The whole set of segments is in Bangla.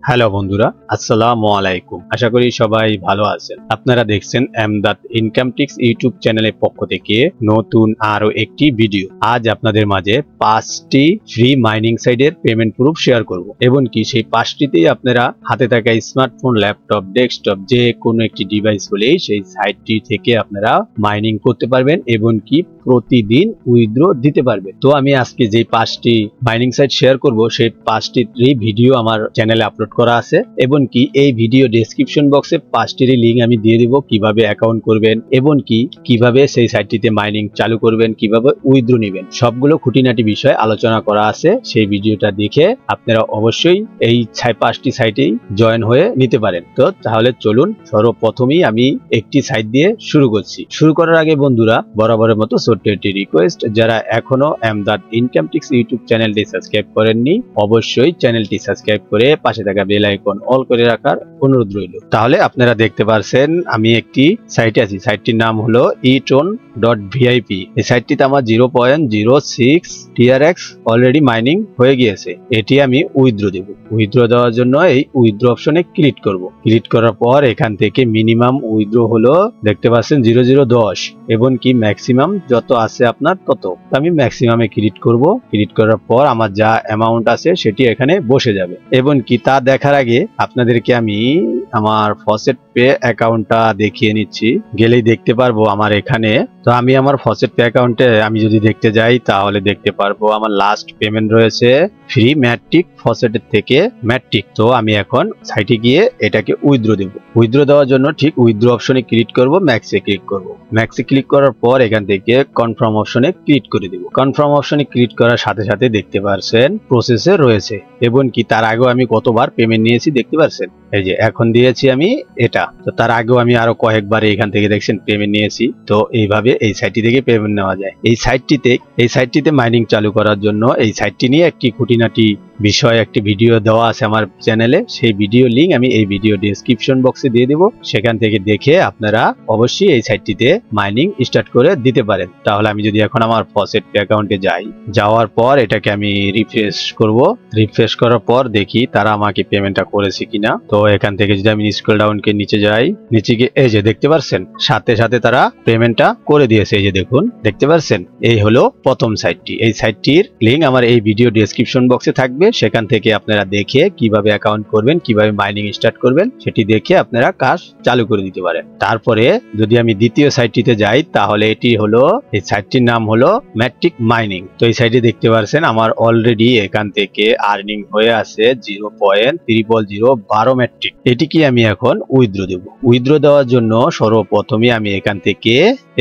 হ্যালো বন্ধুরা, আসসালামু আলাইকুম। আশা করি সবাই ভালো আছেন। আপনারা দেখছেন এমদাদ ইনকাম টিপস ইউটিউব চ্যানেলের পক্ষ থেকে নতুন আরো একটি ভিডিও। আজ আপনাদের মাঝে 5টি ফ্রি মাইনিং সাইটের পেমেন্ট প্রুফ শেয়ার করব এবং কি সেই 5টিতেই আপনারা হাতে থাকা স্মার্টফোন, ল্যাপটপ, ডেস্কটপ যে কোনো একটি ডিভাইস হলেই সেই সাইটটি থেকে আপনারা মাইনিং করতে পারবেন এবং কি প্রতিদিন উইথড্র দিতে পারবেন। তো আমি আজকে যে 5টি মাইনিং সাইট শেয়ার করব সেই 5টির ভিডিও আমার চ্যানেলে আপলোড করা আছে এবং কি এই ভিডিও ডেসক্রিপশন বক্সে 5টির লিংক আমি দিয়ে দিব, কিভাবে অ্যাকাউন্ট করবেন এবং কি কিভাবে সেই সাইটটিতে মাইনিং চালু করবেন, কিভাবে উইথড্র নেবেন, সবগুলো খুঁটিনাটি বিষয় আলোচনা করা আছে। সেই ভিডিওটা দেখে আপনারা অবশ্যই এই 5টি সাইটেই জয়েন হয়ে নিতে পারেন। তো তাহলে চলুন সর্বপ্রথমেই আমি একটি সাইট দিয়ে শুরু করছি। শুরু করার আগে বন্ধুরা বরাবরের মতো ছোট্ট একটি রিকোয়েস্ট, যারা এখনো এমদাদ ইনকাম টিপস ইউটিউব চ্যানেলটি সাবস্ক্রাইব করেননি অবশ্যই চ্যানেলটি সাবস্ক্রাইব করে পাশে থাকা বেল আইকন অল করে রাখার অনুরোধ রইল। তাহলে আপনারা দেখতে পারছেন আমি একটি সাইটে আছি। সাইটটির নাম হলো eTron.vip। এই সাইটটিতে আমার 0.06 TRX অলরেডি মাইনিং হয়ে গিয়েছে। এটি আমি উইথড্র দেব। উইথড্র দেওয়ার জন্য এই উইথড্র অপশনে ক্লিক করব। ক্লিক করার পর এখান থেকে মিনিমাম উইথড্র হলো দেখতে পাচ্ছেন 0010 এবং কি ম্যাক্সিমাম যত আছে আপনার তত। আমি ম্যাক্সিমামে ক্লিক করব। ক্লিক করার পর আমার যা অ্যামাউন্ট আছে সেটি এখানে বসে যাবে এবং কি তা দেখার আগে আপনাদেরকে আমি আমার ফসেট পে অ্যাকাউন্টটা দেখিয়ে নিচ্ছি। গেলেই দেখতে পারবো আমার এখানে। তো আমি আমার ফসেট পে অ্যাকাউন্টে আমি যদি দেখতে যাই তাহলে দেখতে পারবো আমার লাস্ট পেমেন্ট রয়েছে ফ্রি ম্যাট্রিক ফসেটের থেকে ম্যাট্রিক। তো আমি এখন সাইটে গিয়ে এটাকে উইথড্র দেব। উইথড্র দেওয়ার জন্য ঠিক উইথড্র অপশনে ক্লিক করব, ম্যাক্সে ক্লিক করব। ম্যাক্সে ক্লিক করার পর এখান থেকে কনফার্ম অপশনে ক্লিক করে দেব। কনফার্ম অপশনে ক্লিক করার সাথে সাথে দেখতে পারছেন প্রসেসে রয়েছে এবং কি তার আগেও আমি কতবার পেমেন্ট নিয়েছি দেখতে পারছেন। এই যে এখন দিয়েছি আমি এটা। তো তার আগেও আমি আরো কয়েকবার এখান থেকে দেখছেন পেমেন্ট নিয়েছি। তো এইভাবে এই সাইটটি থেকে পেমেন্ট নেওয়া যায়। এই সাইটটিতে মাইনিং চালু করার জন্য এই সাইটটি নিয়ে একটি খুঁটিনাটি বিষয় একটি ভিডিও দেওয়া আছে আমার চ্যানেলে। সেই ভিডিও লিংক আমি এই ভিডিও ডেসক্রিপশন বক্সে দিয়ে দেব। সেখান থেকে দেখে আপনারা অবশ্যই এই সাইটটিতে মাইনিং স্টার্ট করে দিতে পারেন। তাহলে আমি যদি এখন আমার ফসেট পে অ্যাকাউন্টে যাই, যাওয়ার পর এটাকে আমি রিফ্রেশ করব। রিফ্রেশ করার পর দেখি তারা আমাকে পেমেন্টটা করেছে কিনা। তো এখান থেকে যদি আমি স্ক্রল ডাউন কে নিচে যাই, নিচে গিয়ে এই যে দেখতে পাচ্ছেন সাথে সাথে তারা পেমেন্টটা করে দিয়েছে। এই যে দেখুন দেখতে পাচ্ছেন এই হলো প্রথম সাইটটি। এই সাইটটির লিংক আমার এই ভিডিও ডেসক্রিপশন বক্সে থাকবে। সেখান থেকে আপনারা দেখে কিভাবে অ্যাকাউন্ট করবেন, কিভাবে মাইনিং স্টার্ট করবেন সেটি দেখে আপনারা কাজ চালু করে দিতে পারেন। তারপরে যদি আমি দ্বিতীয় সাইটটিতে যাই তাহলে এটি হলো এই সাইটটির নাম হলো ম্যাট্রিক মাইনিং। তো এই সাইটে দেখতে পাচ্ছেন আমার অলরেডি এখান থেকে আর্নিং হয়ে আছে 0.0012 ম্যাট্রিক। এটি কি আমি এখন উইথড্র দেব। উইথড্র দেওয়ার জন্য সর্বপ্রথমে আমি এখান থেকে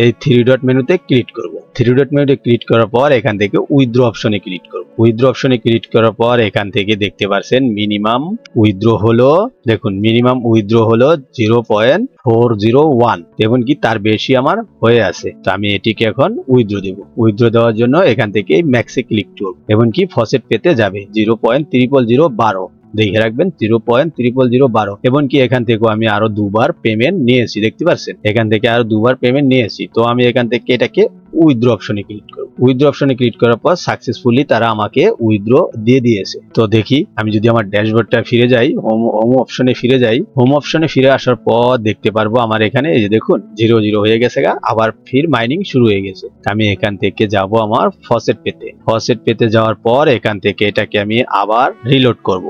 এই 3 ডট মেনুতে ক্লিক করব। 3 ডট মেনুতে ক্লিক করার পর এখান থেকে উইথড্র অপশনে ক্লিক করব। উইথড্র অপশনে ক্লিক করার পর এখান থেকে দেখতে পাচ্ছেন মিনিমাম উইথড্র হলো, দেখুন মিনিমাম উইথড্র হলো 0.401 এবং কি তার বেশি আমার হয়ে আছে। তো আমি এটিকে এখন উইথড্র দেব। উইথড্র দেওয়ার জন্য এখান থেকে ম্যাক্সে ক্লিক করব এবং কি ফসেট পেতে যাবে 0.0012 দেখে রাখবেন 0.0012 এবং কি এখান থেকে আমি আরো দুবার পেমেন্ট নিয়েছি দেখতে পাচ্ছেন। এখান থেকে আরো দুবার পেমেন্ট নিয়েছি। তো আমি এখান থেকে এটাকে উইথড্র অপশনে ক্লিক করব। উইথড্র অপশনে ক্লিক করার পর সাকসেসফুলি তারা আমাকে উইথড্র দিয়ে দিয়েছে। তো দেখি আমি যদি আমার ড্যাশবোর্ডটা ফিরে যাই, হোম অপশনে ফিরে যাই, হোম অপশনে ফিরে আসার পর দেখতে পারবো আমার এখানে এই যে দেখুন 00 হয়ে গেছে গা, আবার ফির মাইনিং শুরু হয়ে গেছে। আমি এখান থেকে যাব আমার ফসেট পেতে। ফসেট পেতে যাওয়ার পর এখান থেকে এটাকে আমি আবার রিলোড করব।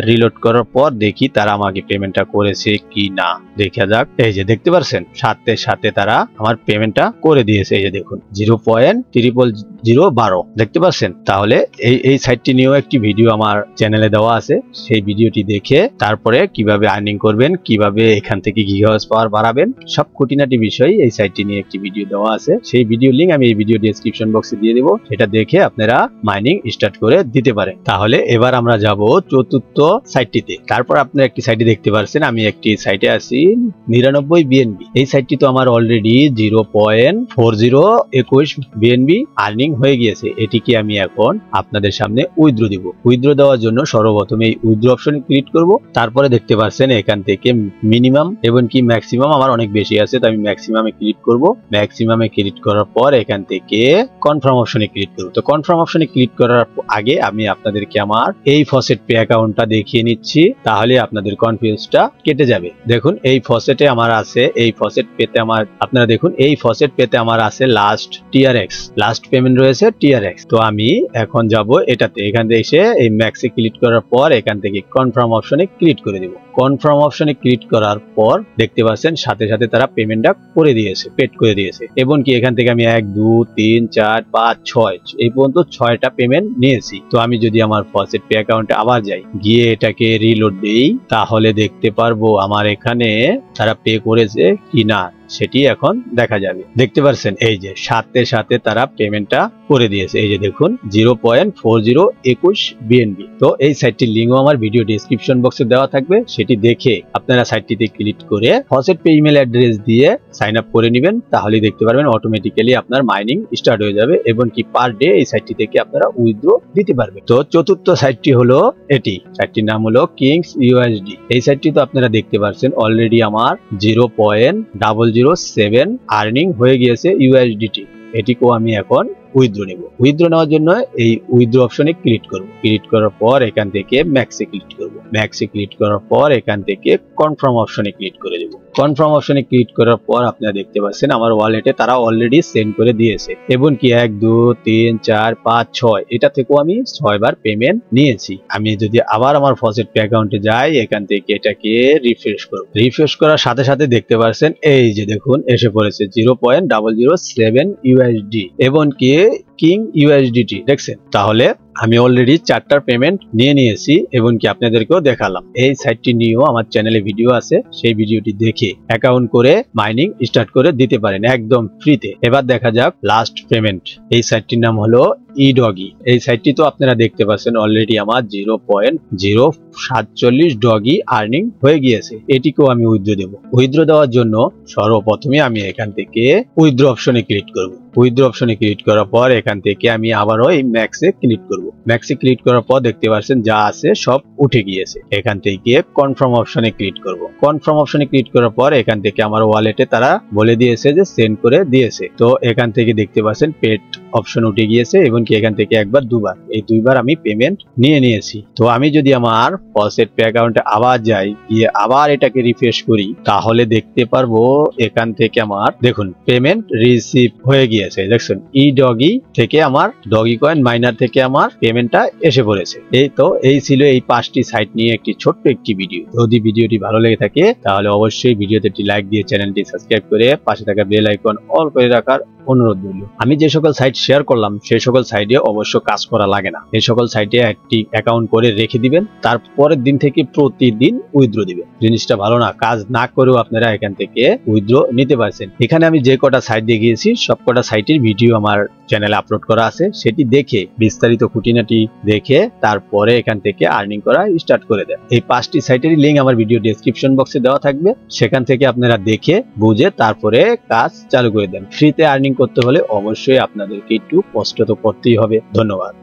রিলোড করার পর দেখি তারা আমাকে পেমেন্টটা করেছে কি না দেখা যাক। এই যে দেখতে পাচ্ছেন সাথে সাথে তারা আমার পেমেন্টটা করে দিয়েছে। এই যে দেখুন 0.0012 দেখতে পাচ্ছেন। তাহলে এই সাইটটি নিয়েও একটি ভিডিও আমার চ্যানেলে দেওয়া আছে। সেই ভিডিওটি দেখে তারপরে কিভাবে আর্নিং করবেন, কিভাবে এখান থেকে গিগাহার্জ পাওয়ার বাড়াবেন, সব খুঁটিনাটি বিষয় এই সাইটটি নিয়ে একটি ভিডিও দেওয়া আছে। সেই ভিডিও লিংক আমি এই ভিডিও ডেসক্রিপশন বক্সে দিয়ে দেবো। সেটা দেখে আপনারা মাইনিং স্টার্ট করে দিতে পারেন। তাহলে এবার আমরা যাব চতুর্থ সাইটটিতে। তারপর আপনারা একটি সাইটে দেখতে পাচ্ছেন আমি একটি সাইটে আছি 99 BNB। এই সাইটটি তো আমার অলরেডি 0.4 4021 বিএনবি আর্নিং হয়ে গিয়েছে। এটিকে আমি এখন আপনাদের সামনে উইথড্র দিব। উইথড্র দেওয়ার জন্য সর্বপ্রথমে এই উইথড্র অপশনে ক্লিক করব। তারপরে দেখতে পাচ্ছেন এখান থেকে মিনিমাম এবং কি ম্যাক্সিমাম আমার অনেক বেশি আছে, তো আমি ম্যাক্সিমামে ক্লিক করব। ম্যাক্সিমামে ক্লিক করার পর এখান থেকে কনফার্ম অপশনে ক্লিক করব। তো কনফার্ম অপশনে ক্লিক করার আগে আমি আপনাদেরকে আমার এই ফসেট পে অ্যাকাউন্টটা দেখিয়ে নিচ্ছি, তাহলে আপনাদের কনফিউজটা কেটে যাবে। দেখুন এই ফসেটে আমার আছে, এই ফসেট পেতে আমার আপনারা দেখুন এই ফসেট পেতে আমার আছে লাস্ট টিআরএক্স, লাস্ট পেমেন্ট রয়েছে টিআরএক্স। তো আমি এখন যাব এটাতে, এখান থেকে এসে এই ম্যাক্সে ক্লিক করার পর এখান থেকে কনফার্ম অপশনে ক্লিক করে দেব। কনফার্ম অপশনে ক্লিক করার পর দেখতে পাচ্ছেন সাথে সাথে তারা পেমেন্টটা করে দিয়েছে, পেড করে দিয়েছে। এবং কি এখান থেকে আমি 1 2 3 4 5 6 এই পর্যন্ত 6টা পেমেন্ট নিয়েছি। তো আমি যদি আমার ফসেট পে অ্যাকাউন্টে আবার যাই, গিয়ে এটাকে রিলোড দেই, তাহলে দেখতে পারবো আমার এখানে তারা পে করেছে কিনা সেটি এখন দেখা যাবে। দেখতে পাচ্ছেন এই যে সাথে সাথে তারা পেমেন্টটা করে দিয়েছে। এই যে দেখুন 0.4021 বিএনবি। তো এই সাইটটির লিঙ্কও আমার ভিডিও ডেসক্রিপশন বক্সে দেওয়া থাকবে, সেটি দেখে আপনারা সাইটটিতে ক্লিক করে ফসেট পে ইমেল অ্যাড্রেস দিয়ে সাইন আপ করে নেবেন, তাহলে দেখতে পারবেন অটোমেটিক্যালি আপনার মাইনিং স্টার্ট হয়ে যাবে এবং কি পার ডে এই সাইটটি থেকে আপনারা উইথড্র দিতে পারবেন। তো চতুর্থ সাইটটি হলো এটি, সাইটটির নাম হলো কিংস ইউএসডি। এই সাইটটি তো আপনারা দেখতে পাচ্ছেন অলরেডি আমার 0.007 আর্নিং হয়ে গিয়েছে ইউএসডিটি। এটিকেও আমি এখন উইথড্র নেব। উইথড্র নেওয়ার জন্য এই উইথড্র অপশনে ক্লিক করব। ক্লিক করার পর এখান থেকে ম্যাক্সে ক্লিক করব। ম্যাক্সে ক্লিক করার পর এখান থেকে কনফার্ম অপশনে ক্লিক করে দেব। কনফার্ম অপশনে ক্লিক করার পর আপনারা দেখতে পাচ্ছেন আমার ওয়ালেটে তারা অলরেডি সেন্ড করে দিয়েছে এবং কি 1 2 3 4 5 6 এটা থেকেও আমি 6 বার পেমেন্ট নিয়েছি। আমি যদি আবার আমার ফসেট পে অ্যাকাউন্টে যাই, এখান থেকে এটাকে রিফ্রেশ করব। রিফ্রেশ করার সাথে সাথে দেখতে পাচ্ছেন এই যে দেখুন এসে পড়েছে 0.007 ইউএসডি এবং কি কিং ইউএসডিটি দেখছেন। তাহলে আমি অলরেডি 4টার পেমেন্ট নিয়েছি এবং কি আপনাদেরকেও দেখালাম। এই সাইটটি নিয়েও আমার চ্যানেলে ভিডিও আছে, সেই ভিডিওটি দেখে অ্যাকাউন্ট করে মাইনিং স্টার্ট করে দিতে পারেন একদম ফ্রিতে। এবার দেখা যাক লাস্ট পেমেন্ট। এই সাইটটির নাম হলো ইডগি। এই সাইটটি তো আপনারা দেখতে পাচ্ছেন অলরেডি আমার 0.047 ডগি আর্নিং হয়ে গিয়েছে। এটিকেও আমি উইথড্র দেব। উইথড্র দেওয়ার জন্য সর্বপ্রথমে আমি এখান থেকে উইথড্র অপশনে ক্লিক করব। উইথড্র অপশনে ক্লিক করার পর এখান থেকে আমি আবারও এই ম্যাক্সে ক্লিক করব। ম্যাক্সে ক্লিক করার পর দেখতে পাচ্ছেন যা আছে সব উঠে গিয়েছে। এখান থেকে কনফার্ম অপশনে ক্লিক করব। কনফার্ম অপশনে ক্লিক করার পর এখান থেকে আমার ওয়ালেটে তারা বলে দিয়েছে যে সেন্ড করে দিয়েছে। তো এখান থেকে দেখতে পাচ্ছেন পেড অপশন উঠে গিয়েছে এবং কি এখান থেকে একবার দুবার, এই দুইবার আমি পেমেন্ট নিয়েছি। তো আমি যদি আমার ফসেট পে অ্যাকাউন্টে আবার যাই, গিয়ে আবার এটাকে রিফ্রেশ করি, তাহলে দেখতে পারবো এখান থেকে আমার দেখুন পেমেন্ট রিসিভ হয়ে গিয়েছে। দেখছেন ই ডগি থেকে আমার ডগি কয়েন মাইনার থেকে আমার পেমেন্টটা এসে পড়েছে। এই তো এই ছিল এই 5টি সাইট নিয়ে একটি ছোট্ট একটি ভিডিও। যদি ভিডিওটি ভালো লেগে থাকে তাহলে অবশ্যই ভিডিওতে একটি লাইক দিয়ে চ্যানেলটি সাবস্ক্রাইব করে পাশে থাকা বেল আইকন অল করে রাখার অনুরোধ রইল। আমি যে সকল সাইট শেয়ার করলাম সেই সকল সাইটে অবশ্য কাজ করা লাগে না। এই সকল সাইটে একটি অ্যাকাউন্ট করে রেখে দিবেন, তারপরের দিন থেকে প্রতিদিন উইথড্র দিবেন। জিনিসটা ভালো না? কাজ না করেও আপনারা এখান থেকে উইথড্র নিতে পারছেন। এখানে আমি যে কটা সাইট দেখিয়েছি সব কটা সাইটের ভিডিও আমার চ্যানেলে আপলোড করা আছে, সেটি দেখে বিস্তারিত খুঁটিনাটি দেখে তারপরে এখান থেকে আর্নিং করা স্টার্ট করে দেন। এই 5টি সাইটেরই লিঙ্ক আমার ভিডিও ডেসক্রিপশন বক্সে দেওয়া থাকবে, সেখান থেকে আপনারা দেখে বুঝে তারপরে কাজ চালু করে দেন। ফ্রিতে আর্নিং করতে হলে অবশ্যই আপনাদেরকে একটু কষ্ট তো করতেই হবে। ধন্যবাদ।